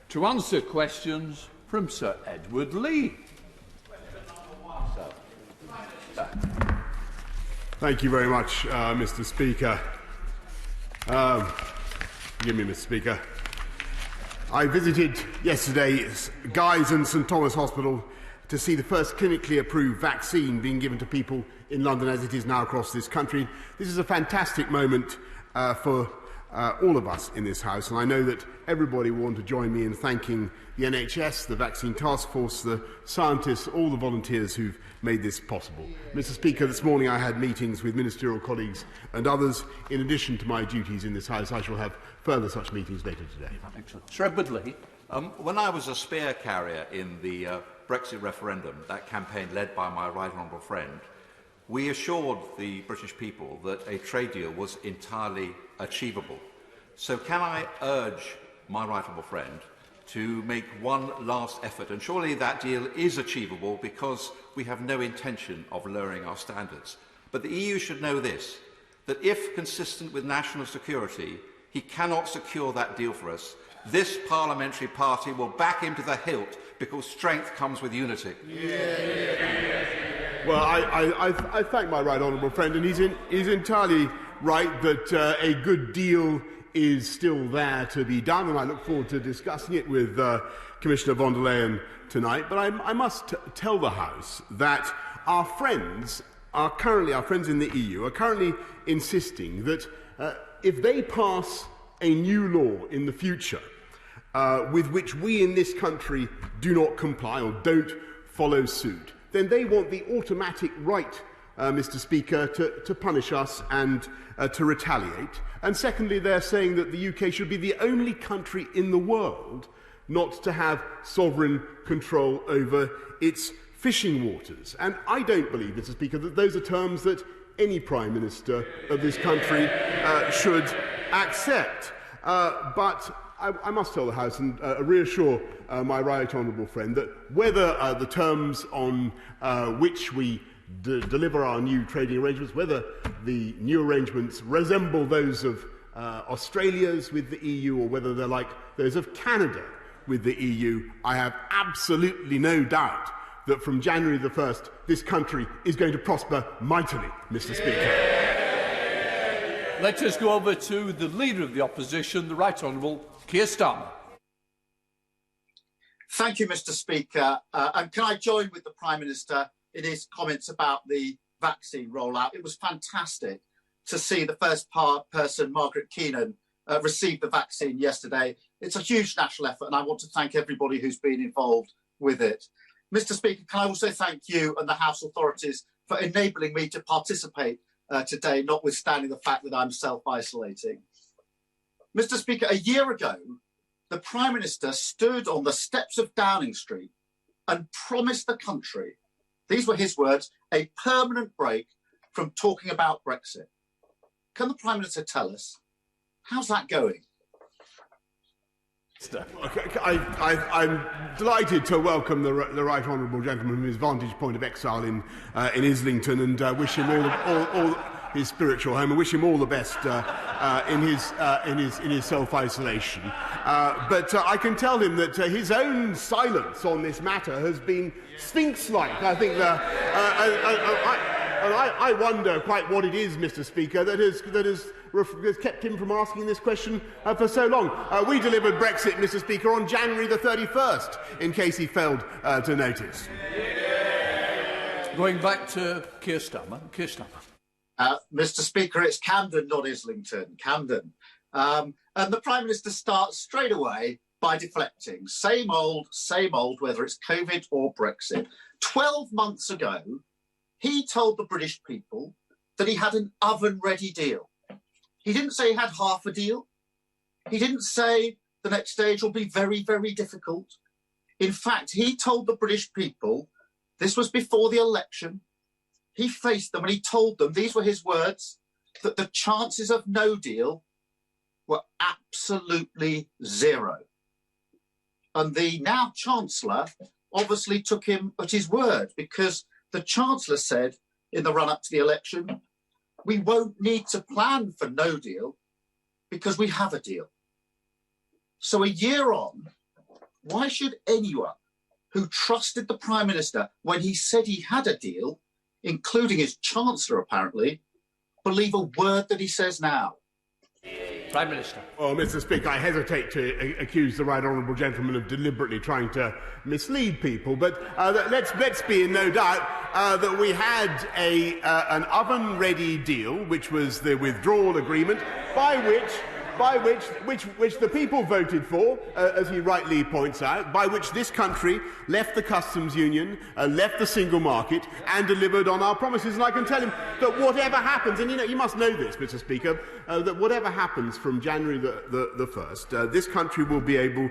to answer questions from Sir Edward Lee. Thank you very much, Mr. Speaker. Forgive me, Mr. Speaker. I visited yesterday Guy's and St Thomas Hospital to see the first clinically approved vaccine being given to people in London, as it is now across this country. This is a fantastic moment for all of us in this House, and I know that everybody will want to join me in thanking the NHS, the Vaccine Task Force, the scientists, all the volunteers who've made this possible. Mr. Speaker, this morning I had meetings with ministerial colleagues and others. In addition to my duties in this House, I shall have further such meetings later today. Excellent. Sir Edward Lee. When I was a spear carrier in the Brexit referendum, that campaign led by my right honourable friend, we assured the British people that a trade deal was entirely achievable. So can I urge my right honourable friend to make one last effort, and surely that deal is achievable because we have no intention of lowering our standards. But the EU should know this, that if consistent with national security, he cannot secure that deal for us, this parliamentary party will back him to the hilt because strength comes with unity. Well, I thank my right honourable friend, and he's entirely right that a good deal is still there to be done, and I look forward to discussing it with Commissioner von der Leyen tonight. But I must tell the House that our friends in the EU are currently insisting that if they pass a new law in the future with which we in this country do not comply or don't follow suit, then they want the automatic right, Mr. Speaker, to punish us and to retaliate. And secondly, they're saying that the UK should be the only country in the world not to have sovereign control over its fishing waters. And I don't believe, Mr. Speaker, that those are terms that any Prime Minister of this country should accept. But I must tell the House and reassure my right honourable friend that whether the terms on which we deliver our new trading arrangements, whether the new arrangements resemble those of Australia's with the EU or whether they're like those of Canada with the EU, I have absolutely no doubt that from January the 1st, this country is going to prosper mightily, Mr. Speaker. Let us go over to the Leader of the Opposition, the Right Honourable Keir Starmer. Thank you, Mr. Speaker. And can I join with the Prime Minister in his comments about the vaccine rollout? It was fantastic to see the first person, Margaret Keenan, receive the vaccine yesterday. It's a huge national effort, and I want to thank everybody who's been involved with it. Mr. Speaker, can I also thank you and the House authorities for enabling me to participate today, notwithstanding the fact that I'm self-isolating. Mr. Speaker, a year ago, the Prime Minister stood on the steps of Downing Street and promised the country, these were his words, a permanent break from talking about Brexit. Can the Prime Minister tell us, how's that going? I'm delighted to welcome the right honourable gentleman from his vantage point of exile in Islington, and wish him all his spiritual home, and wish him all the best in his self-isolation. But I can tell him that his own silence on this matter has been sphinx-like. I think I wonder quite what it is, Mr. Speaker, that has kept him from asking this question for so long. We delivered Brexit, Mr. Speaker, on January the 31st, in case he failed to notice. Going back to Keir Starmer. Keir Starmer. Mr. Speaker, it's Camden, not Islington. Camden. And the Prime Minister starts straight away by deflecting. Same old, whether it's COVID or Brexit. 12 months ago, he told the British people that he had an oven-ready deal. He didn't say he had half a deal. He didn't say the next stage will be very, very difficult. In fact, he told the British people, this was before the election, he faced them and he told them, these were his words, that the chances of no deal were absolutely zero. And the now Chancellor obviously took him at his word, because the Chancellor said in the run-up to the election, we won't need to plan for no deal because we have a deal. So a year on, Why should anyone who trusted the Prime Minister when he said he had a deal, including his Chancellor apparently, believe a word that he says now? Prime Minister. Well, Mr. Speaker, I hesitate to accuse the right honourable gentleman of deliberately trying to mislead people, but let's be in no doubt that we had an oven-ready deal, which was the withdrawal agreement, by which the people voted for, as he rightly points out, by which this country left the customs union, left the single market, and delivered on our promises. And I can tell him that whatever happens, and you must know this, Mr. Speaker, that whatever happens from January the 1st, this country will be able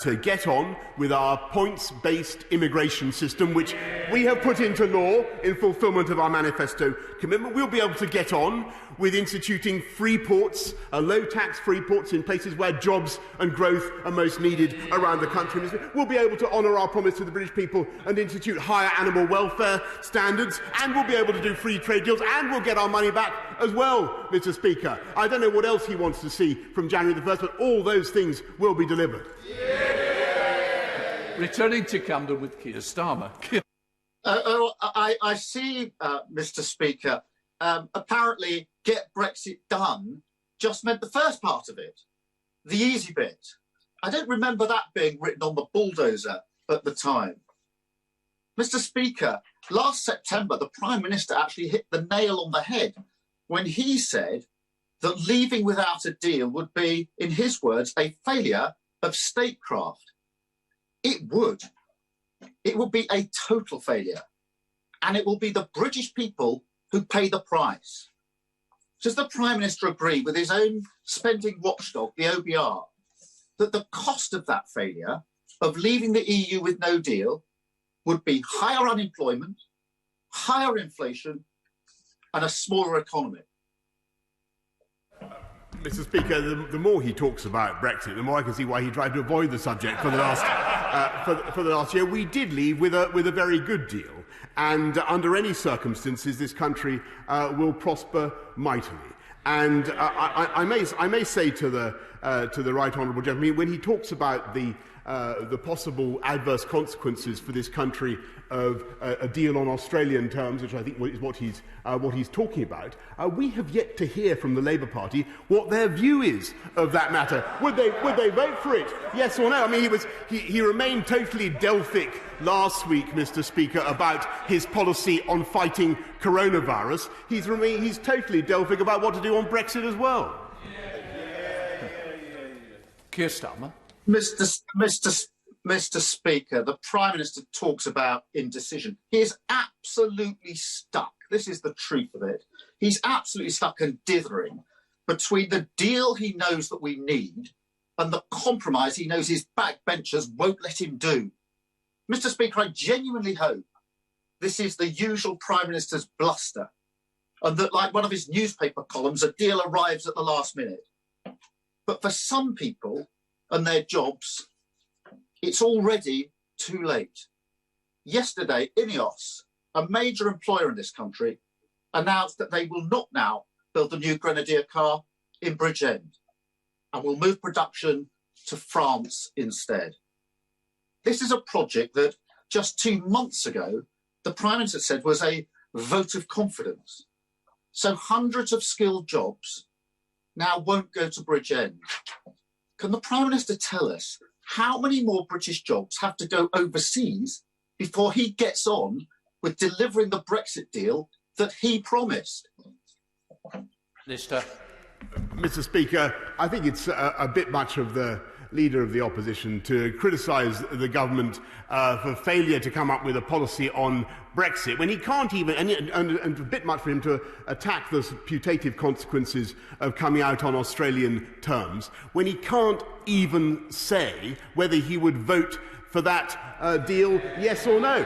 to get on with our points-based immigration system, which we have put into law in fulfilment of our manifesto commitment. We'll be able to get on with instituting free ports, low-tax free ports in places where jobs and growth are most needed around the country. We'll be able to honour our promise to the British people and institute higher animal welfare standards, and we'll be able to do free trade deals, and we'll get our money back as well, Mr. Speaker. I don't know what else he wants to see from January the 1st, but all those things will be delivered. Returning to Camden with Keir Starmer. I see, Mr. Speaker. Apparently, get Brexit done just meant the first part of it, the easy bit. I don't remember that being written on the bulldozer at the time. Mr. Speaker, last September, the Prime Minister actually hit the nail on the head when he said that leaving without a deal would be, in his words, a failure of statecraft. It would. It would be a total failure. And it will be the British people who pay the price. Does the Prime Minister agree with his own spending watchdog, the OBR, that the cost of that failure, of leaving the EU with no deal, would be higher unemployment, higher inflation, and a smaller economy? Mr. Speaker, the more he talks about Brexit, the more I can see why he tried to avoid the subject for the last year. We did leave with a very good deal, and under any circumstances, this country will prosper mightily. And I may say to the right honourable gentleman, when he talks about the possible adverse consequences for this country of a deal on Australian terms, which I think is what he's talking about, we have yet to hear from the Labour Party what their view is of that matter. Would they vote for it? Yes or no? I mean, he remained totally Delphic last week, Mr. Speaker, about his policy on fighting coronavirus. He's totally Delphic about what to do on Brexit as well. Keir Starmer. Mr. Speaker, the Prime Minister talks about indecision. He is absolutely stuck. This is the truth of it. He's absolutely stuck and dithering between the deal he knows that we need and the compromise he knows his backbenchers won't let him do. Mr. Speaker, I genuinely hope this is the usual Prime Minister's bluster and that, like one of his newspaper columns, a deal arrives at the last minute. But for some people and their jobs, it's already too late. Yesterday, Ineos, a major employer in this country, announced that they will not now build the new Grenadier car in Bridgend and will move production to France instead. This is a project that just 2 months ago, the Prime Minister said was a vote of confidence. So hundreds of skilled jobs now won't go to Bridgend. Can the Prime Minister tell us how many more British jobs have to go overseas before he gets on with delivering the Brexit deal that he promised? Mr. Speaker, I think it's a bit much of the Leader of the Opposition to criticise the government for failure to come up with a policy on Brexit, when he can't even, and a bit much for him to attack the putative consequences of coming out on Australian terms, when he can't even say whether he would vote for that deal, yes or no.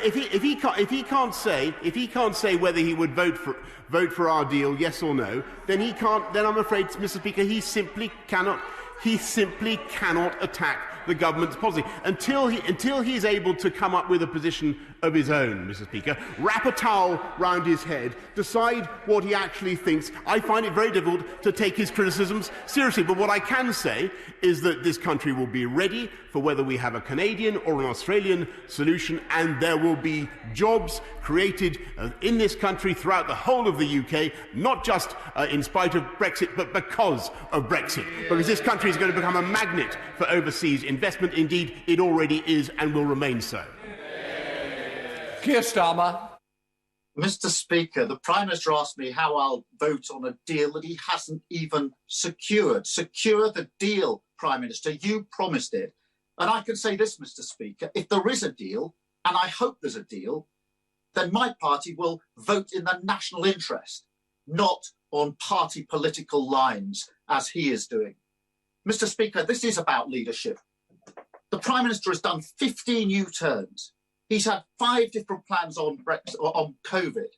If he can't say whether he would vote for our deal, yes or no, then he can't. Then I'm afraid, Mr. Speaker, he simply cannot he simply cannot attack the government's policy until he is able to come up with a position of his own, Mr. Speaker, wrap a towel round his head, decide what he actually thinks. I find it very difficult to take his criticisms seriously, but what I can say is that this country will be ready for whether we have a Canadian or an Australian solution, and there will be jobs created in this country throughout the whole of the UK, not just in spite of Brexit, but because of Brexit, because this country is going to become a magnet for overseas investment. Indeed, it already is and will remain so. Keir Starmer. Mr. Speaker, the Prime Minister asked me how I'll vote on a deal that he hasn't even secured. Secure the deal, Prime Minister. You promised it. And I can say this, Mr. Speaker, if there is a deal, and I hope there's a deal, then my party will vote in the national interest, not on party political lines, as he is doing. Mr. Speaker, this is about leadership. The Prime Minister has done 15 U-turns. He's had 5 different plans on Brexit or on COVID.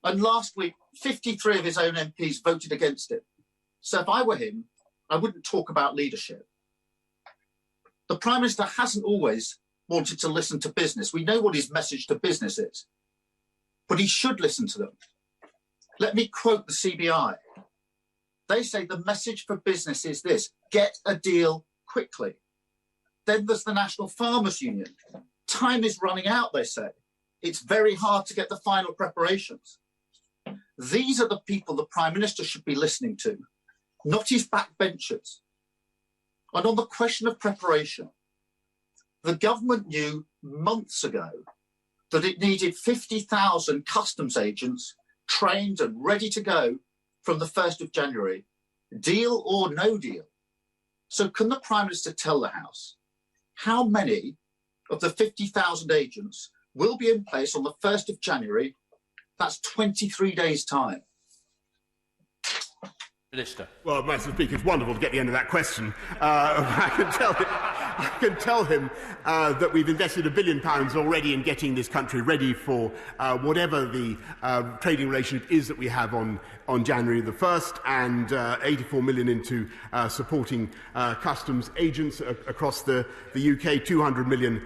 And last week, 53 of his own MPs voted against it. So if I were him, I wouldn't talk about leadership. The Prime Minister hasn't always wanted to listen to business. We know what his message to business is, but he should listen to them. Let me quote the CBI. They say the message for business is this: get a deal quickly. Then there's the National Farmers Union. Time is running out, they say. It's very hard to get the final preparations. These are the people the Prime Minister should be listening to, not his backbenchers. And on the question of preparation, the government knew months ago that it needed 50,000 customs agents trained and ready to go from the 1st of January, deal or no deal. So can the Prime Minister tell the House how many of the 50,000 agents will be in place on the 1st of January? That's 23 days' time. Minister. Well, Mr. Speaker, it's wonderful to get the end of that question. I can tell him that we've invested £1 billion already in getting this country ready for whatever the trading relationship is that we have on January the 1st, and 84 million into supporting customs agents across the UK, 200 million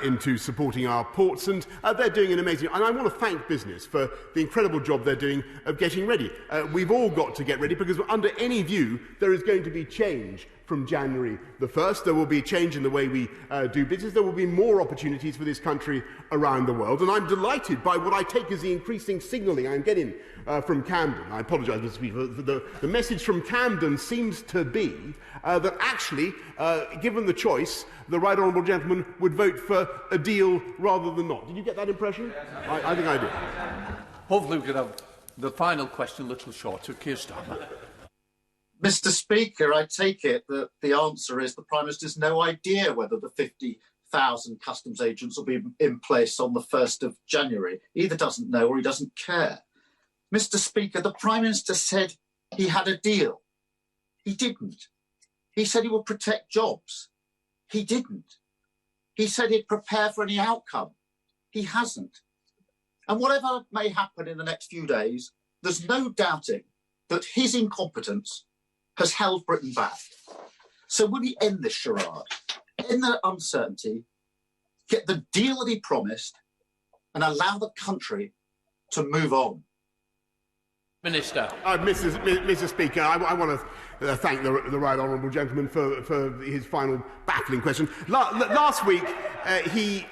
into supporting our ports, and they're doing an amazing... And I want to thank business for the incredible job they're doing of getting ready. We've all got to get ready, because under any view, there is going to be change from January the 1st. There will be a change in the way we do business. There will be more opportunities for this country around the world. And I'm delighted by what I take as the increasing signalling I'm getting from Camden. I apologise, Mr. Speaker. The message from Camden seems to be that actually, given the choice, the right honourable gentleman would vote for a deal rather than not. Did you get that impression? I think I did. Hopefully we could have the final question a little shorter. Keir Starmer. Mr. Speaker, I take it that the answer is the Prime Minister has no idea whether the 50,000 customs agents will be in place on the 1st of January. He either doesn't know or he doesn't care. Mr. Speaker, the Prime Minister said he had a deal. He didn't. He said he would protect jobs. He didn't. He said he'd prepare for any outcome. He hasn't. And whatever may happen in the next few days, there's no doubting that his incompetence has held Britain back. So will he end this charade, end the uncertainty, get the deal that he promised, and allow the country to move on? Minister. Mr. Speaker, I want to thank the right honourable gentleman for his final baffling question. Last week, he,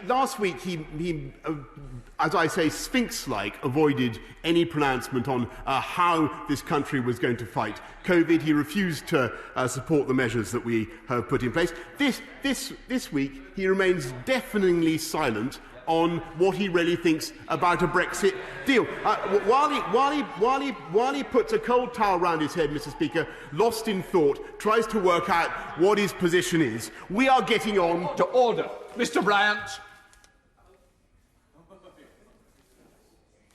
as I say, Sphinx-like, avoided any pronouncement on how this country was going to fight COVID. He refused to support the measures that we have put in place. This week, he remains deafeningly silent on what he really thinks about a Brexit deal. While he puts a cold towel round his head, Mr. Speaker, lost in thought, tries to work out what his position is, we are getting on to order. Mr. Bryant.